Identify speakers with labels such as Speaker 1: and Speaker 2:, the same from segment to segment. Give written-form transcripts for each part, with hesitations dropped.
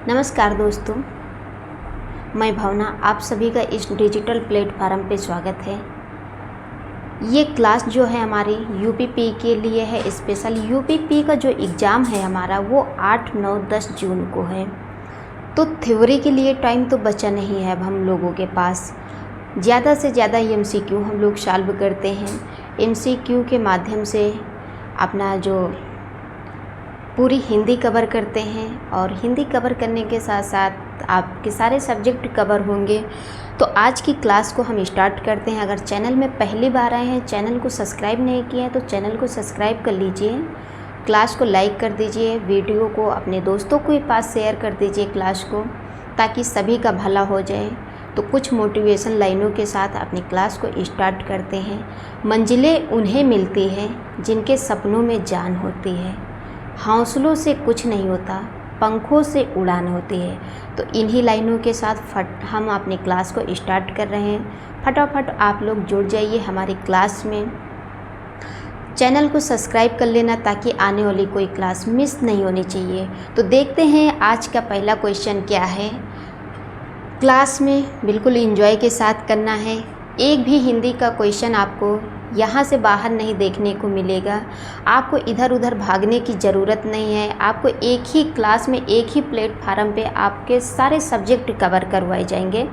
Speaker 1: नमस्कार दोस्तों, मैं भावना आप सभी का इस डिजिटल प्लेटफार्म पे स्वागत है। ये क्लास जो है हमारी यूपीपी के लिए है स्पेशल। यूपीपी का जो एग्ज़ाम है हमारा वो 8, 9, 10 जून को है। तो थ्योरी के लिए टाइम तो बचा नहीं है अब हम लोगों के पास। ज़्यादा से ज़्यादा एमसीक्यू हम लोग सॉल्व करते हैं। एमसीक्यू के माध्यम से अपना जो पूरी हिंदी कवर करते हैं और हिंदी कवर करने के साथ साथ आपके सारे सब्जेक्ट कवर होंगे। तो आज की क्लास को हम स्टार्ट करते हैं। अगर चैनल में पहली बार आए हैं, चैनल को सब्सक्राइब नहीं किया है तो चैनल को सब्सक्राइब कर लीजिए, क्लास को लाइक कर दीजिए, वीडियो को अपने दोस्तों के पास शेयर कर दीजिए क्लास को, ताकि सभी का भला हो जाए। तो कुछ मोटिवेशन लाइनों के साथ अपनी क्लास को स्टार्ट करते हैं। मंजिलें उन्हें मिलती हैं जिनके सपनों में जान होती है, हौसलों से कुछ नहीं होता, पंखों से उड़ान होती है। तो इन्हीं लाइनों के साथ हम अपनी क्लास को स्टार्ट कर रहे हैं। फटाफट आप लोग जुड़ जाइए हमारी क्लास में। चैनल को सब्सक्राइब कर लेना ताकि आने वाली कोई क्लास मिस नहीं होनी चाहिए। तो देखते हैं आज का पहला क्वेश्चन क्या है। क्लास में बिल्कुल एंजॉय के साथ करना है। एक भी हिंदी का क्वेश्चन आपको यहाँ से बाहर नहीं देखने को मिलेगा। आपको इधर उधर भागने की ज़रूरत नहीं है। आपको एक ही क्लास में एक ही प्लेटफार्म पे आपके सारे सब्जेक्ट कवर करवाए जाएंगे।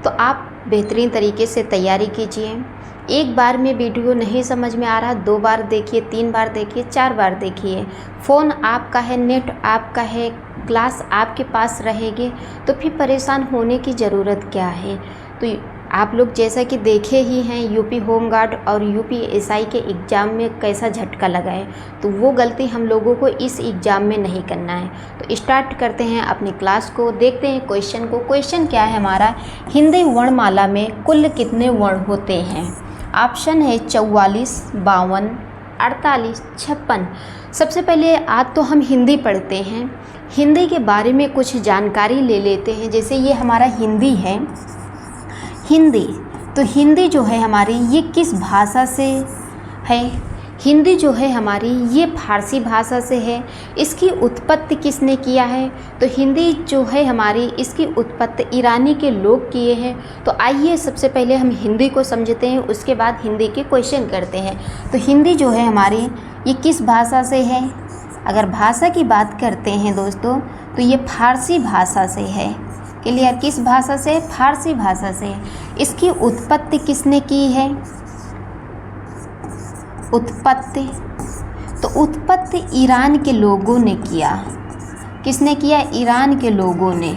Speaker 1: तो आप बेहतरीन तरीके से तैयारी कीजिए। एक बार में वीडियो नहीं समझ में आ रहा, 2 बार देखिए, 3 बार देखिए, 4 बार देखिए। फ़ोन आपका है, नेट आपका है, क्लास आपके पास रहेगी, तो फिर परेशान होने की ज़रूरत क्या है। तो आप लोग जैसा कि देखे ही हैं यूपी होम गार्ड और यूपी एसआई के एग्ज़ाम में कैसा झटका लगा है, तो वो गलती हम लोगों को इस एग्ज़ाम में नहीं करना है। तो स्टार्ट करते हैं अपनी क्लास को। देखते हैं क्वेश्चन को। क्वेश्चन क्या है हमारा, हिंदी वर्णमाला में कुल कितने वर्ण होते हैं। ऑप्शन है 44, 52, 48, 56। सबसे पहले आज तो हम हिंदी पढ़ते हैं, हिंदी के बारे में कुछ जानकारी ले लेते हैं। जैसे ये हमारा हिंदी है, हिंदी तो हिंदी जो है हमारी ये किस भाषा से है। हिंदी जो है हमारी ये फारसी भाषा से है। इसकी उत्पत्ति किसने किया है, तो हिंदी जो है हमारी इसकी उत्पत्ति ईरानी के लोग किए हैं। तो आइए सबसे पहले हम हिंदी को समझते हैं, उसके बाद हिंदी के क्वेश्चन करते हैं। तो हिंदी जो है हमारी ये किस भाषा से है। अगर भाषा की बात करते हैं दोस्तों तो ये फारसी भाषा से है। क्लियर, किस भाषा से, फारसी भाषा से। इसकी उत्पत्ति किसने की है, उत्पत्ति तो उत्पत्ति ईरान के लोगों ने किया। किसने किया, ईरान के लोगों ने,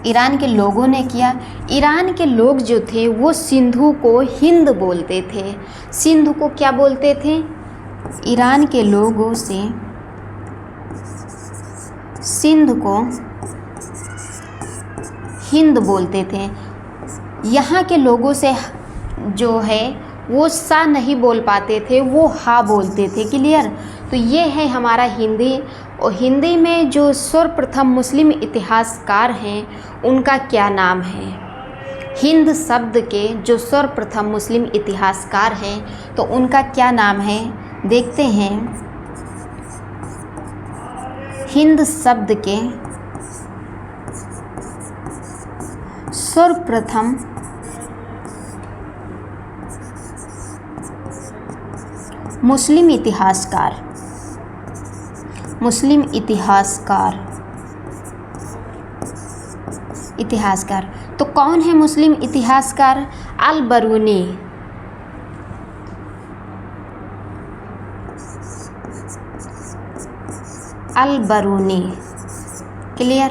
Speaker 1: ईरान के लोगों ने किया। ईरान के लोग जो थे वो सिंधु को हिंद बोलते थे। सिंधु को क्या बोलते थे, ईरान के लोगों से सिंध को हिंद बोलते थे। यहाँ के लोगों से जो है वो सा नहीं बोल पाते थे, वो हा बोलते थे। क्लियर, तो ये है हमारा हिंदी। और हिंदी में जो सर्वप्रथम मुस्लिम इतिहासकार हैं उनका क्या नाम है। हिंद शब्द के जो सर्वप्रथम मुस्लिम इतिहासकार हैं तो उनका क्या नाम है, देखते हैं। हिंद शब्द के सर्वप्रथम मुस्लिम इतिहासकार, मुस्लिम इतिहासकार तो कौन है मुस्लिम इतिहासकार, अल बरूनी। अल बरूनी, क्लियर।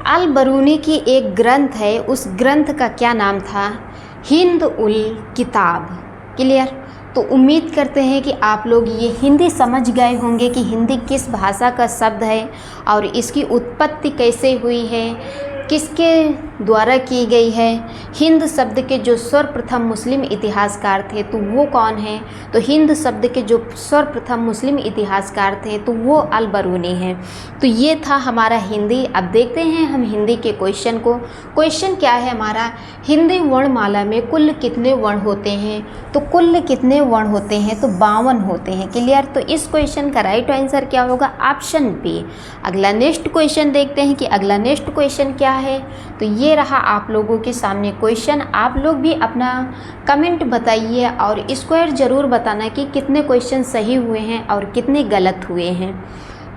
Speaker 1: अल बरूनी की एक ग्रंथ है, उस ग्रंथ का क्या नाम था, हिंद उल किताब। क्लियर, तो उम्मीद करते हैं कि आप लोग ये हिंदी समझ गए होंगे कि हिंदी किस भाषा का शब्द है और इसकी उत्पत्ति कैसे हुई है, किसके द्वारा की गई है। हिंद शब्द के जो सर्वप्रथम मुस्लिम इतिहासकार थे तो वो कौन है? तो हिंद शब्द के जो सर्वप्रथम मुस्लिम इतिहासकार थे तो वो अल बरूनी हैं। तो ये था हमारा हिंदी। अब देखते हैं हम हिंदी के क्वेश्चन को। क्वेश्चन क्या है हमारा? हिंदी वर्णमाला में कुल कितने वर्ण होते हैं? तो कुल कितने वर्ण होते हैं? तो 52 होते हैं। क्लियर? तो इस क्वेश्चन का राइट आंसर क्या होगा? Option B. अगला नेक्स्ट क्वेश्चन देखते हैं कि अगला नेक्स्ट क्वेश्चन क्या है। तो ये रहा आप लोगों के सामने क्वेश्चन। आप लोग भी अपना कमेंट बताइए और स्क्वायर ज़रूर बताना कि कितने क्वेश्चन सही हुए हैं और कितने गलत हुए हैं।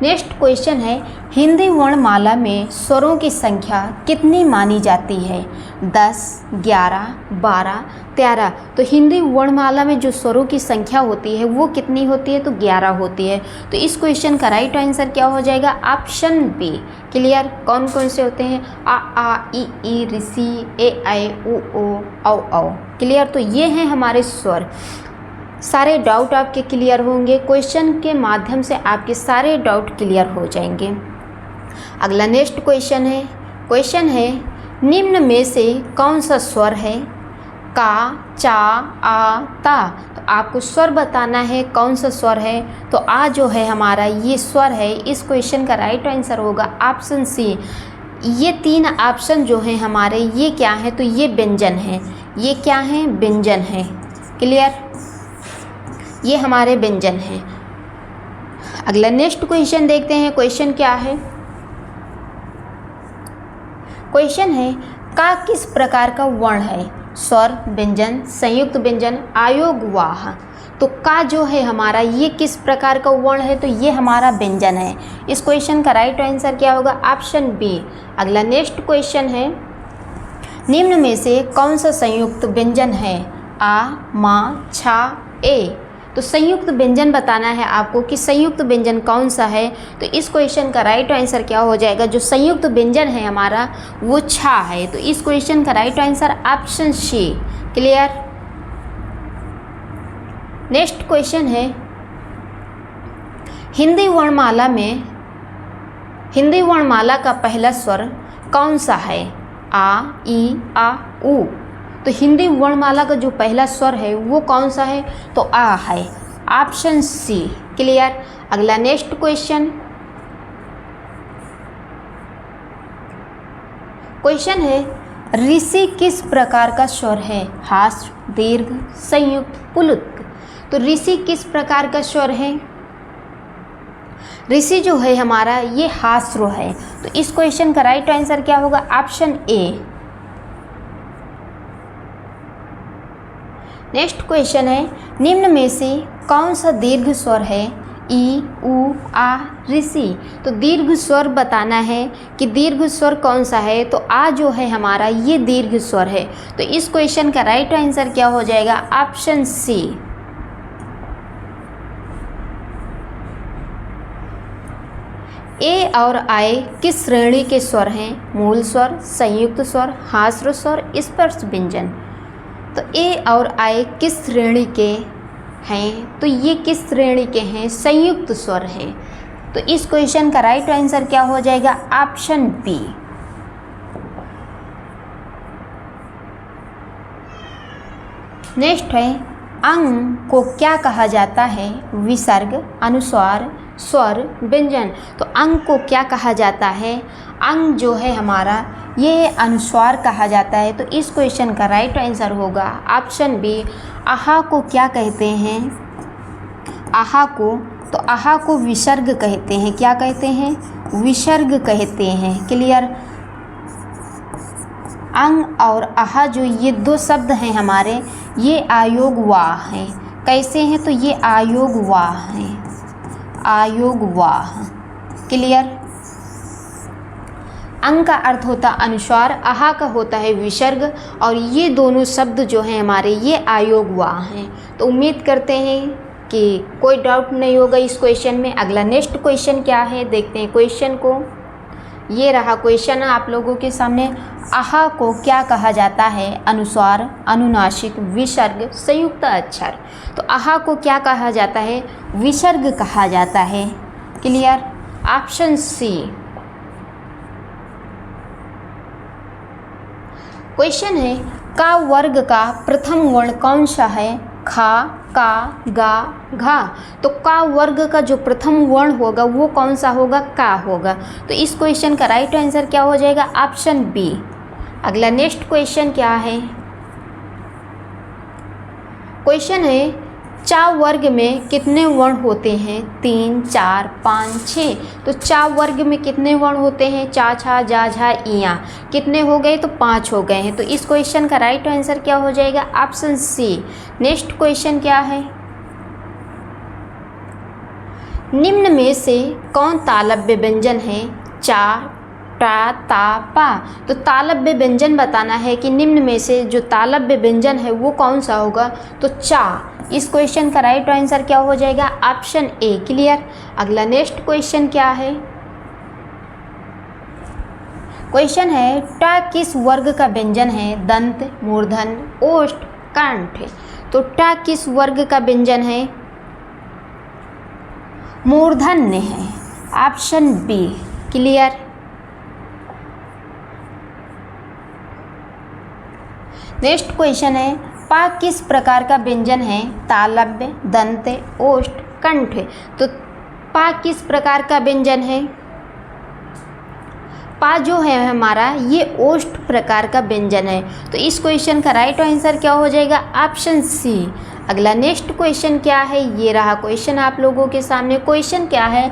Speaker 1: नेक्स्ट क्वेश्चन है, हिंदी वर्णमाला में स्वरों की संख्या कितनी मानी जाती है? 10, 11, 12, 13। तो हिंदी वर्णमाला में जो स्वरों की संख्या होती है वो कितनी होती है? तो 11 होती है। तो इस क्वेश्चन का राइट आंसर क्या हो जाएगा? Option B. क्लियर? कौन कौन से होते हैं? आ ई ऋषि, ए ऐ उ ओ औ औ। क्लियर? तो ये हैं हमारे स्वर। सारे डाउट आपके क्लियर होंगे। क्वेश्चन के माध्यम से आपके सारे डाउट क्लियर हो जाएंगे। अगला नेक्स्ट क्वेश्चन है निम्न में से कौन सा स्वर है? का, चा, आ, ता। तो आपको स्वर बताना है कौन सा स्वर है। तो आ जो है हमारा ये स्वर है। इस क्वेश्चन का राइट आंसर होगा ऑप्शन सी। ये 3 ऑप्शन जो हैं हमारे ये क्या है? तो ये व्यंजन है। ये क्या है? व्यंजन है। क्लियर? ये हमारे व्यंजन हैं। अगला नेक्स्ट क्वेश्चन देखते हैं। क्वेश्चन क्या है? क्वेश्चन है का किस प्रकार का वर्ण है? स्वर, व्यंजन, संयुक्त व्यंजन, आयोगवाह। तो का जो है हमारा ये किस प्रकार का वर्ण है? तो ये हमारा व्यंजन है। इस क्वेश्चन का राइट आंसर क्या होगा? Option B. अगला नेक्स्ट क्वेश्चन है निम्न में से कौन सा संयुक्त व्यंजन है? आ, मा, छा, ए। तो संयुक्त व्यंजन बताना है आपको कि संयुक्त व्यंजन कौन सा है। तो इस क्वेश्चन का राइट आंसर क्या हो जाएगा? जो संयुक्त व्यंजन है हमारा वो छा है। तो इस क्वेश्चन का right answer option C. Clear? Next question है हिंदी वर्णमाला का पहला स्वर कौन सा है? आ, ई, आ, उ। तो हिंदी वर्णमाला का जो पहला स्वर है वो कौन सा है? तो आ है। Option C. क्लियर? अगला नेक्स्ट क्वेश्चन है ऋषि किस प्रकार का स्वर है? हास्य, दीर्घ, संयुक्त, पुलुत्क। तो ऋषि किस प्रकार का स्वर है? ऋषि जो है हमारा ये हास्य है। तो इस क्वेश्चन का राइट आंसर क्या होगा? Option A. नेक्स्ट क्वेश्चन है निम्न में से कौन सा दीर्घ स्वर है? ई, उ, आ, ऋषि। तो दीर्घ स्वर बताना है कि दीर्घ स्वर कौन सा है। तो आ जो है हमारा ये दीर्घ स्वर है। तो इस क्वेश्चन का राइट आंसर क्या हो जाएगा? ऑप्शन सी। ए और आए किस श्रेणी के स्वर हैं? मूल स्वर, संयुक्त स्वर, हास्र स्वर, स्पर्श व्यंजन। तो ए और आए किस श्रेणी के हैं? तो ये किस श्रेणी के हैं? संयुक्त स्वर हैं। तो इस क्वेश्चन का राइट आंसर क्या हो जाएगा? Option B. नेक्स्ट है अंग को क्या कहा जाता है? विसर्ग, अनुस्वार, स्वर, व्यंजन। तो अंग को क्या कहा जाता है? अंग जो है हमारा ये अनुस्वार कहा जाता है। तो इस क्वेश्चन का राइट आंसर होगा ऑप्शन बी। आहा को क्या कहते हैं? आहा को, तो आहा को विसर्ग कहते हैं। क्या कहते हैं? विसर्ग कहते हैं। क्लियर? अंग और आहा जो ये 2 शब्द हैं हमारे ये आयोगवाह हैं। कैसे हैं? तो ये आयोगवाह हैं। आयोगवाह। क्लियर? अंग का अर्थ होता अनुस्वार, आहा का होता है विसर्ग और ये दोनों शब्द जो हैं हमारे ये आयोगवाह हैं। तो उम्मीद करते हैं कि कोई डाउट नहीं होगा इस क्वेश्चन में। अगला नेक्स्ट क्वेश्चन क्या है देखते हैं क्वेश्चन को। ये रहा क्वेश्चन आप लोगों के सामने। आहा को क्या कहा जाता है? अनुस्वार, अनुनासिक, विसर्ग, संयुक्त अक्षर। तो आहा को क्या कहा जाता है? विसर्ग कहा जाता है। क्लियर? Option C. क्वेश्चन है का वर्ग का प्रथम वर्ण कौन सा है? खा, का, गा, घा। तो का वर्ग का जो प्रथम वर्ण होगा वो कौन सा होगा? का होगा। तो इस क्वेश्चन का राइट आंसर क्या हो जाएगा? Option B. अगला नेक्स्ट क्वेश्चन क्या है? क्वेश्चन है चा वर्ग में कितने वर्ण होते हैं? 3, 4, 5, 6। तो चा वर्ग में कितने वर्ण होते हैं? चा, छा, जा, झा, इया। कितने हो गए? तो 5 हो गए हैं। तो इस क्वेश्चन का राइट आंसर क्या हो जाएगा? Option C. नेक्स्ट क्वेश्चन क्या है? निम्न में से कौन तालव्य व्यंजन है? चा, टा, ता, पा। तो तालव्य व्यंजन बताना है कि निम्न में से जो तालव्य व्यंजन है वो कौन सा होगा? तो चा। इस क्वेश्चन का राइट आंसर क्या हो जाएगा? Option A. क्लियर। अगला नेक्स्ट क्वेश्चन क्या है? क्वेश्चन है टा किस वर्ग का व्यंजन है? दंत, मूर्धन, ओष्ठ, कंठ। तो टा किस वर्ग का व्यंजन है? मूर्धन्य है। Option B. Clear. Next question है पा किस प्रकार का व्यंजन है? तालव्य, दंत, ओष्ठ, कंठ। तो पा किस प्रकार का व्यंजन है? पा जो है हमारा ये ओष्ठ प्रकार का व्यंजन है। तो इस क्वेश्चन का राइट आंसर क्या हो जाएगा? Option C. अगला नेक्स्ट क्वेश्चन क्या है? ये रहा क्वेश्चन आप लोगों के सामने। क्वेश्चन क्या है?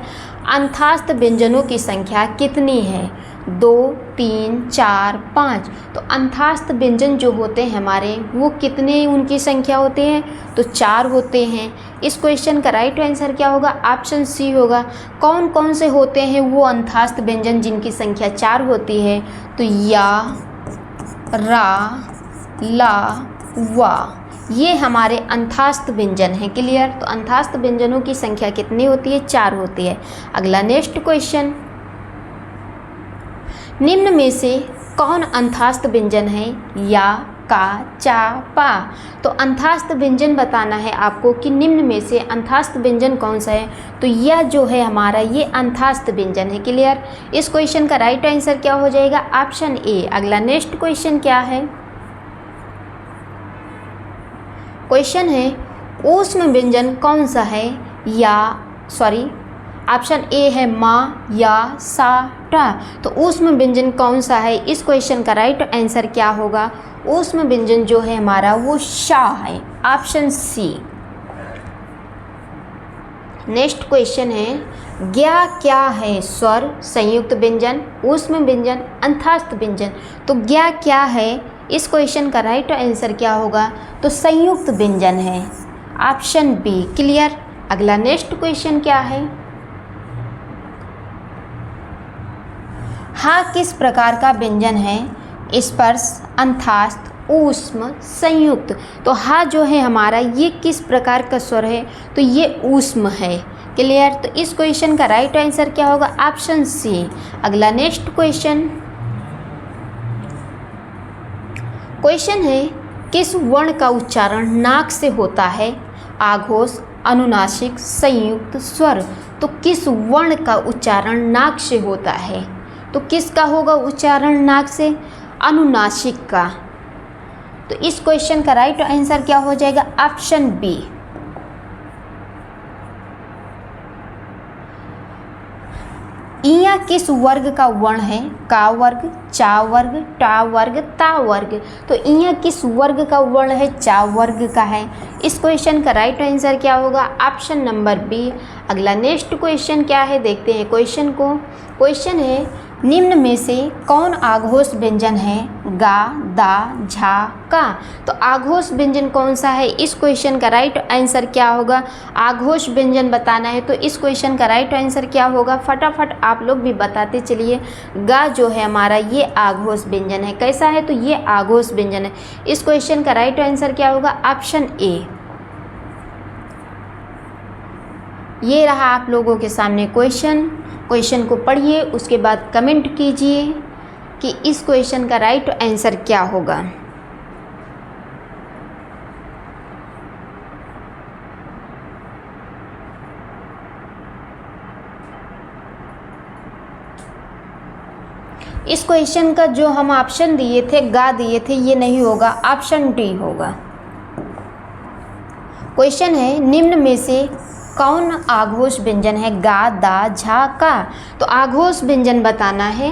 Speaker 1: अंतःस्थ व्यंजनों की संख्या कितनी है? 2, 3, 4, 5। तो अंतःस्थ व्यंजन जो होते हैं हमारे वो कितने उनकी संख्या होते हैं? तो 4 होते हैं। इस क्वेश्चन का राइट आंसर क्या होगा? ऑप्शन सी होगा। कौन कौन से होते हैं वो अंतःस्थ व्यंजन जिनकी संख्या 4 होती है? तो या, रा, ला, वा। ये हमारे अंतःस्थ व्यंजन हैं। क्लियर। तो अंतःस्थ व्यंजनों की संख्या कितनी होती है? 4 होती है। अगला नेक्स्ट क्वेश्चन, निम्न में से कौन अंतःस्थ व्यंजन है? या, का, चा, पा। तो अंतःस्थ व्यंजन बताना है आपको कि निम्न में से अंतःस्थ व्यंजन कौन सा है? तो यह जो है हमारा ये अंतःस्थ व्यंजन है। क्लियर। इस क्वेश्चन का राइट आंसर क्या हो जाएगा? Option A. अगला नेक्स्ट क्वेश्चन क्या है? क्वेश्चन है ऊष्म व्यंजन कौन सा है? ऑप्शन ए है मा, या, सा, टा। तो ऊष्म व्यंजन कौन सा है? इस क्वेश्चन का राइट आंसर क्या होगा? ऊष्म व्यंजन जो है हमारा वो शा है। Option C. नेक्स्ट क्वेश्चन है ज्ञा क्या है? स्वर, संयुक्त व्यंजन, ऊष्म व्यंजन, अंतःस्थ व्यंजन। तो ज्ञा क्या है? इस क्वेश्चन का राइट आंसर क्या होगा? तो संयुक्त व्यंजन है। Option B. क्लियर। अगला नेक्स्ट क्वेश्चन क्या है? हा किस प्रकार का व्यंजन है? स्पर्श, अंतःस्थ, ऊष्म, संयुक्त। तो हा जो है हमारा ये किस प्रकार का स्वर है? तो ये ऊष्म है। क्लियर। तो इस क्वेश्चन का राइट आंसर क्या होगा? Option C. अगला नेक्स्ट क्वेश्चन, क्वेश्चन है किस वर्ण का उच्चारण नाक से होता है? आघोष, अनुनासिक, संयुक्त, स्वर। तो किस वर्ण का उच्चारण नाक से होता है? तो किसका होगा उच्चारण नाक से? अनुनासिक का। तो इस क्वेश्चन का राइट आंसर क्या हो जाएगा? Option B. इया किस वर्ग का वर्ण है? का वर्ग, चा वर्ग, टा वर्ग, ता वर्ग। तो इया किस वर्ग का वर्ण है? चा वर्ग का है। इस क्वेश्चन का राइट आंसर क्या होगा? Option number B. अगला नेक्स्ट क्वेश्चन क्या है? देखते हैं क्वेश्चन को। क्वेश्चन है निम्न में से कौन आघोष व्यंजन है? गा, दा, झा, का। तो आघोष व्यंजन कौन सा है? इस क्वेश्चन का राइट आंसर क्या होगा? आघोष व्यंजन बताना है। तो इस क्वेश्चन का राइट आंसर क्या होगा? फटाफट आप लोग भी बताते चलिए। गा जो है हमारा ये आघोष व्यंजन है। कैसा है? तो ये आघोष व्यंजन है। इस क्वेश्चन का राइट आंसर क्या होगा? Option A. ये रहा आप लोगों के सामने क्वेश्चन को पढ़िए, उसके बाद कमेंट कीजिए कि इस क्वेश्चन का राइट आंसर क्या होगा। इस क्वेश्चन का जो हम ऑप्शन दिए थे, गा दिए थे, ये नहीं होगा, ऑप्शन डी होगा। क्वेश्चन है निम्न में से कौन आघोष व्यंजन है? गा, दा, झा, का। तो आघोष व्यंजन बताना है,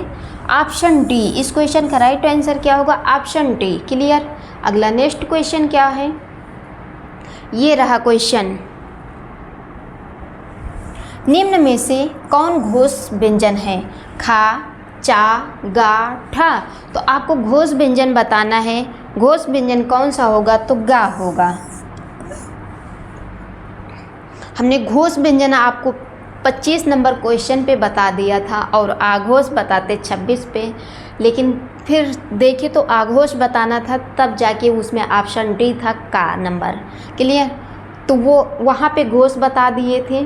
Speaker 1: ऑप्शन डी। इस क्वेश्चन का राइट आंसर क्या होगा? Option D. क्लियर। अगला नेक्स्ट क्वेश्चन क्या है? ये रहा क्वेश्चन, निम्न में से कौन घोष व्यंजन है? खा, चा, गा, ठा। तो आपको घोष व्यंजन बताना है। घोष व्यंजन कौन सा होगा? तो गा होगा। हमने घोष व्यंजन आपको 25 नंबर क्वेश्चन पे बता दिया था और आघोष बताते 26 पे, लेकिन फिर देखे तो आघोष बताना था, तब जाके उसमें ऑप्शन डी था का नंबर। क्लियर। तो वो वहाँ पे घोष बता दिए थे,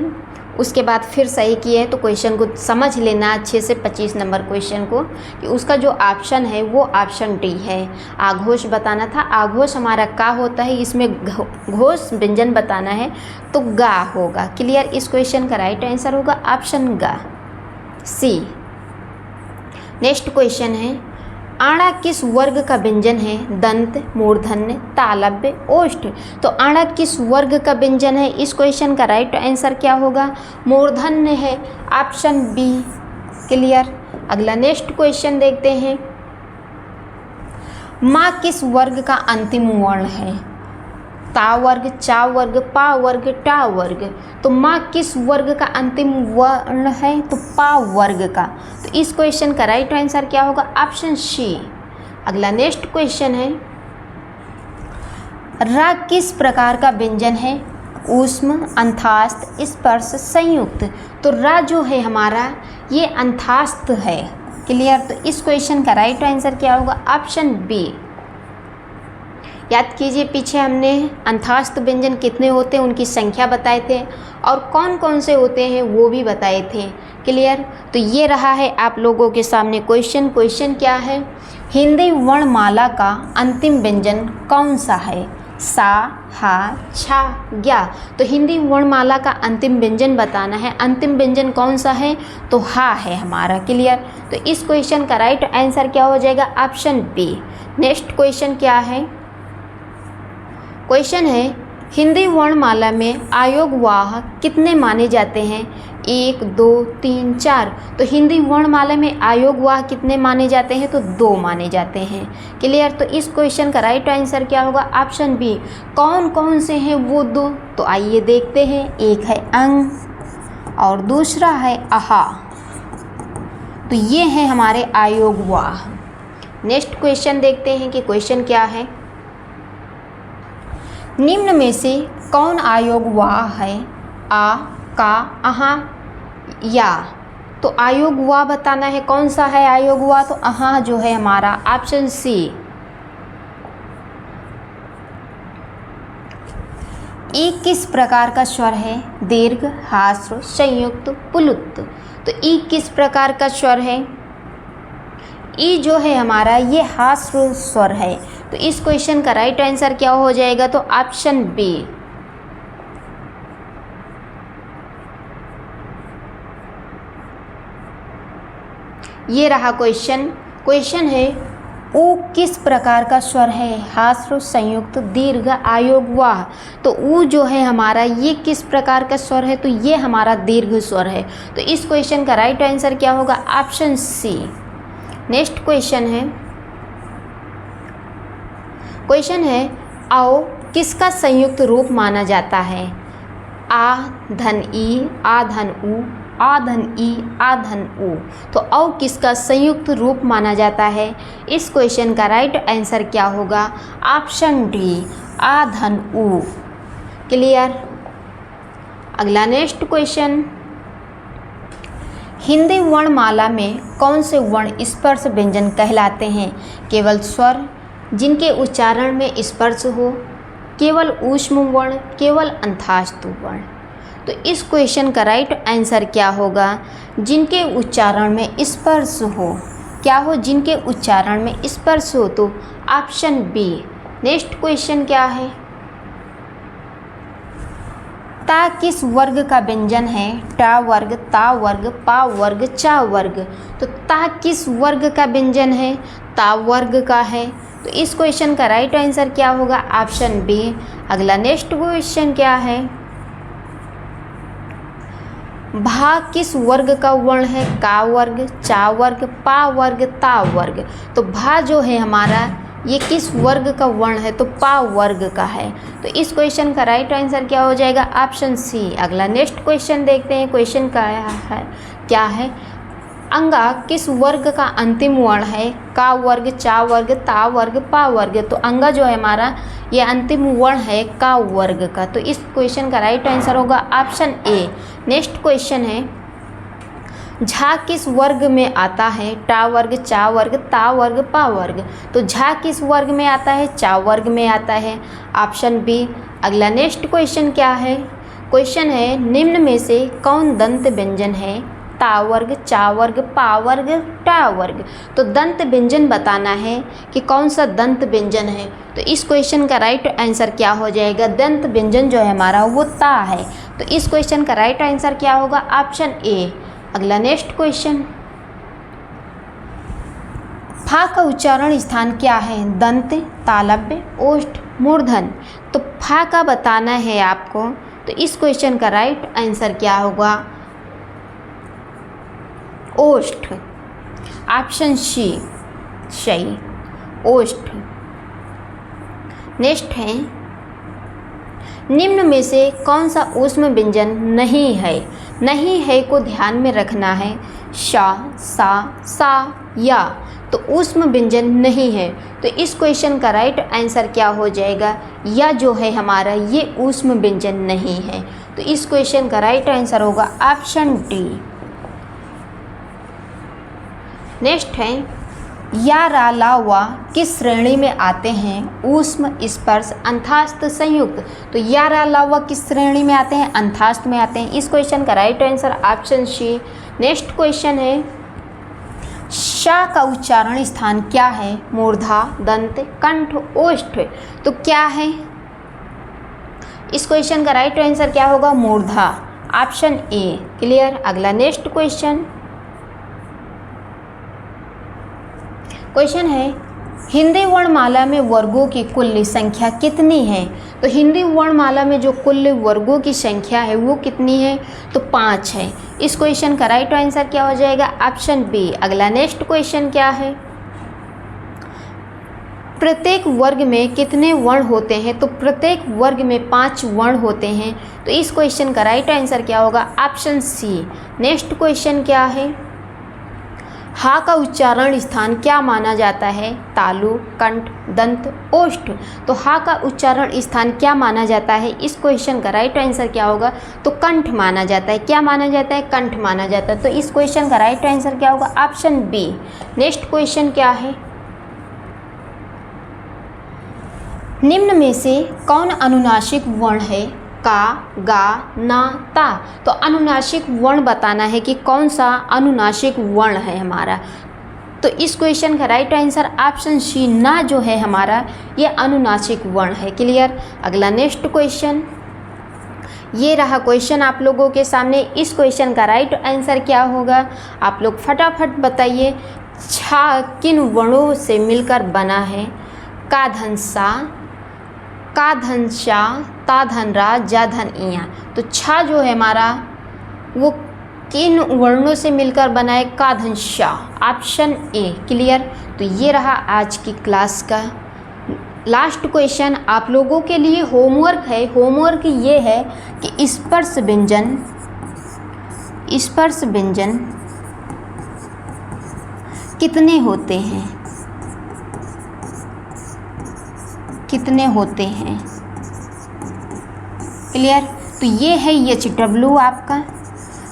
Speaker 1: उसके बाद फिर सही किए। तो क्वेश्चन को समझ लेना अच्छे से, 25 नंबर क्वेश्चन को, कि उसका जो ऑप्शन है वो ऑप्शन डी है। आघोष बताना था, आघोष हमारा का होता है, इसमें घोष व्यंजन बताना है तो गा होगा। क्लियर। इस क्वेश्चन का राइट आंसर होगा ऑप्शन गा, सी। नेक्स्ट क्वेश्चन है, आड़ा किस वर्ग का व्यंजन है? दंत, मूर्धन्य, तालव्य, ओष्ठ। तो आड़ा किस वर्ग का व्यंजन है? इस क्वेश्चन का राइट आंसर क्या होगा? मूर्धन्य है, ऑप्शन बी। क्लियर। अगला नेक्स्ट क्वेश्चन देखते हैं, माँ किस वर्ग का अंतिम वर्ण है? ता वर्ग, चा वर्ग, पा वर्ग, टा वर्ग। तो माँ किस वर्ग का अंतिम वर्ण है? तो पा वर्ग का। तो इस क्वेश्चन का राइट आंसर क्या होगा? Option C. अगला नेक्स्ट क्वेश्चन है, रा किस प्रकार का व्यंजन है? ऊष्म, अंथास्त, स्पर्श, संयुक्त। तो रा जो है हमारा ये अंथास्त है। क्लियर। तो इस क्वेश्चन का राइट आंसर क्या होगा? Option B. याद कीजिए, पीछे हमने अंथास्त व्यंजन कितने होते हैं उनकी संख्या बताए थे और कौन कौन से होते हैं वो भी बताए थे। क्लियर। तो ये रहा है आप लोगों के सामने क्वेश्चन। क्वेश्चन क्या है? हिंदी वर्णमाला का अंतिम व्यंजन कौन सा है? सा, हा, छा, ज्ञा। तो हिंदी वर्णमाला का अंतिम व्यंजन बताना है। अंतिम व्यंजन कौन सा है? तो हा है हमारा। क्लियर। तो इस क्वेश्चन का राइट आंसर क्या हो जाएगा? Option B. नेक्स्ट क्वेश्चन क्या है? क्वेश्चन है, हिंदी वर्णमाला में आयोगवाह कितने माने जाते हैं? 1, 2, 3, 4। तो हिंदी वर्णमाला में आयोगवाह कितने माने जाते हैं? तो 2 माने जाते हैं। क्लियर। तो इस क्वेश्चन का राइट आंसर क्या होगा? Option B. कौन कौन से हैं वो 2? तो आइए देखते हैं। एक है अंग और दूसरा है आहा। तो ये हैं हमारे आयोगवाह। नेक्स्ट क्वेश्चन देखते हैं कि क्वेश्चन क्या है। निम्न में से कौन आयोगवाह है? आ, का, अहा, या। तो आयोगवाह बताना है, कौन सा है आयोगवाह? तो अहा जो है हमारा, ऑप्शन सी। ई किस प्रकार का स्वर है? दीर्घ, हास्व, संयुक्त, पुलुत्त। तो ई किस प्रकार का स्वर है? ई जो है हमारा ये हास्व स्वर है। तो इस क्वेश्चन का राइट आंसर क्या हो जाएगा? तो ऑप्शन बी। ये रहा क्वेश्चन। क्वेश्चन है, ऊ किस प्रकार का स्वर है? हास्व, संयुक्त, दीर्घ, आयोगवाह। तो ऊ जो है हमारा ये किस प्रकार का स्वर है? तो ये हमारा दीर्घ स्वर है। तो इस क्वेश्चन का राइट आंसर क्या होगा? Option C. नेक्स्ट क्वेश्चन है, क्वेश्चन है, आओ किसका संयुक्त रूप माना जाता है? आ धन ई, आ धन ऊ, आ धन ई, आ धन ऊ। तो औ किसका संयुक्त रूप माना जाता है? इस क्वेश्चन का राइट आंसर क्या होगा? ऑप्शन डी, आ धन ऊ। क्लियर। अगला नेक्स्ट क्वेश्चन, हिंदी वर्णमाला में कौन से वर्ण स्पर्श व्यंजन कहलाते हैं? केवल स्वर जिनके उच्चारण में स्पर्श हो, केवल ऊष्म वर्ण, केवल अंतःस्थ वर्ण। तो इस क्वेश्चन का राइट आंसर क्या होगा? जिनके उच्चारण में स्पर्श हो। क्या हो? जिनके उच्चारण में स्पर्श हो। तो ऑप्शन बी। नेक्स्ट क्वेश्चन क्या है? ता किस वर्ग का व्यंजन है? टा वर्ग, ता वर्ग, पा वर्ग, चा वर्ग। तो ता किस वर्ग का व्यंजन है? ता वर्ग का है। तो इस क्वेश्चन का राइट आंसर क्या होगा? Option B. अगला नेक्स्ट क्वेश्चन क्या है? भा किस वर्ग का वर्ण है? का वर्ग, चा वर्ग, पा वर्ग, ता वर्ग। तो भा जो है हमारा ये किस वर्ग का वर्ण है? तो पा वर्ग का है। तो इस क्वेश्चन का राइट आंसर क्या हो जाएगा? Option C. अगला नेक्स्ट क्वेश्चन देखते हैं। क्वेश्चन का है क्या है? अंगा किस वर्ग का अंतिम वर्ण है? का वर्ग, चा वर्ग, ता वर्ग, पा वर्ग। तो अंगा जो है हमारा ये अंतिम वर्ण है का वर्ग का। तो इस क्वेश्चन का राइट आंसर होगा ऑप्शन ए। नेक्स्ट क्वेश्चन है झा किस वर्ग में आता है? टा वर्ग, चा वर्ग, ता वर्ग, पा वर्ग। तो झा किस वर्ग में आता है? चा वर्ग में आता है। Option B. अगला नेक्स्ट क्वेश्चन क्या है? क्वेश्चन है निम्न में से कौन दंत व्यंजन है? ता वर्ग, चा वर्ग, पा वर्ग, टा वर्ग। तो दंत व्यंजन बताना है कि कौन सा दंत व्यंजन है। तो इस क्वेश्चन का राइट आंसर क्या हो जाएगा? दंत व्यंजन जो है हमारा वो ता है। तो इस क्वेश्चन का राइट आंसर क्या होगा? Option A. अगला नेक्स्ट क्वेश्चन, फा का उच्चारण स्थान क्या है? दंत, तालव्य, ओष्ठ, मूर्धन। तो फा का बताना है आपको। तो इस क्वेश्चन का राइट आंसर क्या होगा? ओष्ठ। ऑप्शन सी सही, ओष्ठ। नेक्स्ट है निम्न में से कौन सा ऊष्म व्यंजन नहीं है? नहीं है को ध्यान में रखना है। शा, सा, सा, या। तो ऊष्म व्यंजन नहीं है। तो इस क्वेश्चन का राइट आंसर क्या हो जाएगा? या जो है हमारा ये ऊष्म व्यंजन नहीं है। तो इस क्वेश्चन का राइट आंसर होगा ऑप्शन डी। नेक्स्ट है या, रा, ला, वा किस श्रेणी में आते हैं? ऊष्म, स्पर्श, अंतःस्थ, संयुक्त। तो या, रा, ला, वा किस श्रेणी में आते हैं? अंतःस्थ में आते हैं। इस क्वेश्चन का right answer option C. Next question है शा का उच्चारण स्थान क्या है? मूर्धा, दंत, कंठ, ओष्ठ। तो क्या है? इस क्वेश्चन का राइट आंसर क्या होगा? मूर्धा। Option A. क्लियर। अगला नेक्स्ट क्वेश्चन, क्वेश्चन है हिंदी वर्णमाला में वर्गों की कुल संख्या कितनी है? तो हिंदी वर्णमाला में जो कुल वर्गों की संख्या है वो कितनी है? तो 5 है। इस क्वेश्चन का राइट आंसर क्या हो जाएगा? Option B. अगला नेक्स्ट क्वेश्चन क्या है? प्रत्येक वर्ग में कितने वर्ण होते हैं? तो प्रत्येक वर्ग में 5 वर्ण होते हैं। तो इस क्वेश्चन का राइट आंसर क्या होगा? Option C. नेक्स्ट क्वेश्चन क्या है? हा का उच्चारण स्थान क्या माना जाता है? तालु, कंठ, दंत, ओष्ठ। तो हा का उच्चारण स्थान क्या माना जाता है? इस क्वेश्चन का राइट आंसर क्या होगा? तो कंठ माना जाता है। क्या माना जाता है? कंठ माना जाता है। तो इस क्वेश्चन का राइट आंसर क्या होगा? Option B. नेक्स्ट क्वेश्चन क्या है? निम्न में से कौन अनुनासिक वर्ण है? का, गा, ना, ता। तो अनुनासिक वर्ण बताना है कि कौन सा अनुनासिक वर्ण है हमारा। तो इस क्वेश्चन का राइट आंसर ऑप्शन सी, ना जो है हमारा ये अनुनासिक वर्ण है। क्लियर। अगला नेक्स्ट क्वेश्चन, ये रहा क्वेश्चन आप लोगों के सामने। इस क्वेश्चन का राइट आंसर क्या होगा? आप लोग फटाफट बताइए। छा किन वर्णों से मिलकर बना है? का धन सा, का धन शा, ता धन रा, जा धन इया। तो छा जो है हमारा वो किन वर्णों से मिलकर बना है? का धन शा। Option A. क्लियर। तो ये रहा आज की क्लास का लास्ट क्वेश्चन। आप लोगों के लिए होमवर्क है। होमवर्क ये है कि स्पर्श व्यंजन कितने होते हैं? कितने होते हैं? क्लियर। तो ये है HW आपका,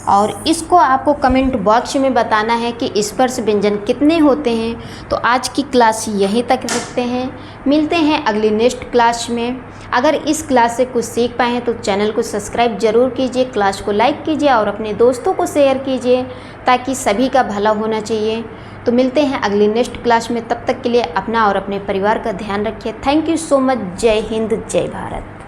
Speaker 1: और इसको आपको कमेंट बॉक्स में बताना है कि स्पर्श व्यंजन कितने होते हैं। तो आज की क्लास यहीं तक रखते हैं। मिलते हैं अगली नेक्स्ट क्लास में। अगर इस क्लास से कुछ सीख पाए हैं तो चैनल को सब्सक्राइब जरूर कीजिए, क्लास को लाइक कीजिए और अपने दोस्तों को शेयर कीजिए ताकि सभी का भला होना चाहिए। तो मिलते हैं अगली नेक्स्ट क्लास में। तब तक के लिए अपना और अपने परिवार का ध्यान रखिए। Thank you so much. जय हिंद, जय भारत।